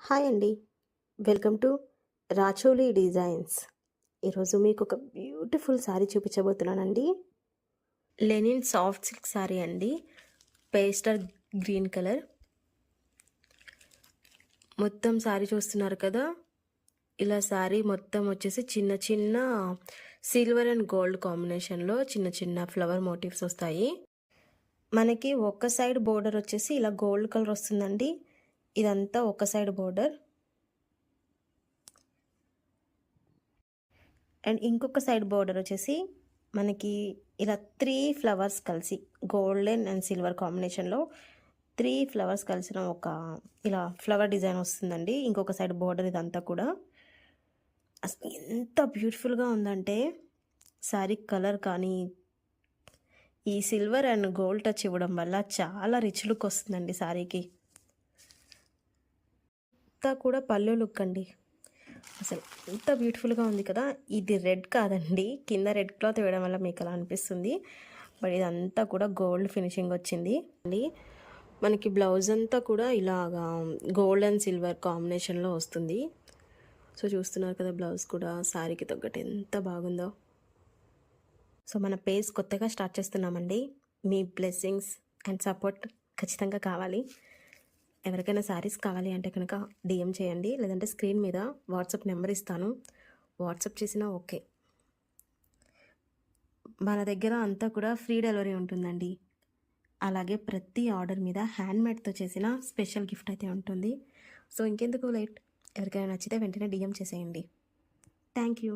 Hi అండి. Welcome to Racholi designs. ఈరోజు మీకు ఒక బ్యూటిఫుల్ శారీ చూపించబోతున్నానండి. లెనిన్ సాఫ్ట్ సిల్క్ శారీ అండి. Pastel green colour. మొత్తం శారీ చూస్తున్నారు కదా, ఇలా శారీ మొత్తం వచ్చేసి చిన్న చిన్న సిల్వర్ అండ్ గోల్డ్ కాంబినేషన్లో చిన్న చిన్న ఫ్లవర్ మోటివ్స్ వస్తాయి. మనకి ఒక సైడ్ బోర్డర్ వచ్చేసి ఇలా గోల్డ్ కలర్ వస్తుందండి. ఇదంతా ఒక సైడ్ బోర్డర్ అండ్ ఇంకొక సైడ్ బోర్డర్ వచ్చేసి మనకి ఇలా 3 ఫ్లవర్స్ కలిసి గోల్డెన్ అండ్ సిల్వర్ కాంబినేషన్లో 3 ఫ్లవర్స్ కలిసిన ఒక ఇలా ఫ్లవర్ డిజైన్ వస్తుందండి. ఇంకొక సైడ్ బోర్డర్ ఇదంతా కూడా అసలు ఎంత బ్యూటిఫుల్గా ఉందంటే శారీ కలర్ కానీ ఈ సిల్వర్ అండ్ గోల్డ్ టచ్ ఇవ్వడం వల్ల చాలా రిచ్ లుక్ వస్తుందండి శారీకి. అంతా కూడా పళ్ళు లుక్ అండి. అసలు ఎంత బ్యూటిఫుల్గా ఉంది కదా. ఇది రెడ్ కాదండి, కింద రెడ్ క్లాత్ వేయడం వల్ల మీకు అలా అనిపిస్తుంది. బట్ ఇదంతా కూడా గోల్డ్ ఫినిషింగ్ వచ్చింది అండి. మనకి బ్లౌజ్ అంతా కూడా ఇలాగా గోల్డ్ అండ్ సిల్వర్ కాంబినేషన్లో వస్తుంది. సో చూస్తున్నారు కదా, బ్లౌజ్ కూడా శారీకి తగ్గట్టు ఎంత బాగుందో. సో మన పేజ్ కొత్తగా స్టార్ట్ చేస్తున్నామండి. మీ బ్లెస్సింగ్స్ అండ్ సపోర్ట్ ఖచ్చితంగా కావాలి. ఎవరికైనా శారీస్ కావాలి అంటే కనుక డిఎం చేయండి, లేదంటే స్క్రీన్ మీద వాట్సాప్ నెంబర్ ఇస్తాను, వాట్సాప్ చేసినా ఓకే. మన దగ్గర అంతా కూడా ఫ్రీ డెలివరీ ఉంటుందండి. అలాగే ప్రతి ఆర్డర్ మీద హ్యాండ్మేడ్తో చేసిన స్పెషల్ గిఫ్ట్ అయితే ఉంటుంది. సో ఇంకెందుకు లేట్, ఎవరికైనా నచ్చితే వెంటనే డిఎం చేసేయండి. Thank you.